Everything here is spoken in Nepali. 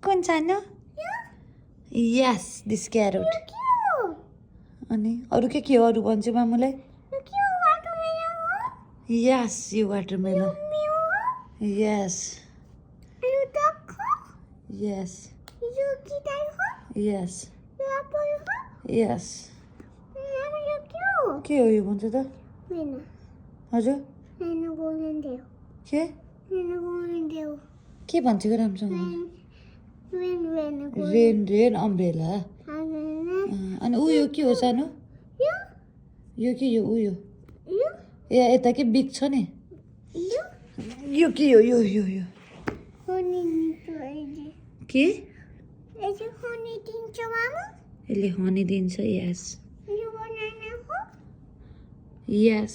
कुन सानो यस दिस क्यारोट अनि अरू के हो अरू भन्छु मामुलाई यस यो वाटरमेलन यस यस यस यस के हो यो भन्छ त हजुर के भन्छ कि राम्रोसँग रेन रेन अम्ब्रेला अनि उयो के हो सानो यो के यो उयो ए यता के बिग छ नि यो के हो यो यो यो के यसले हनी दिन्छ यस यस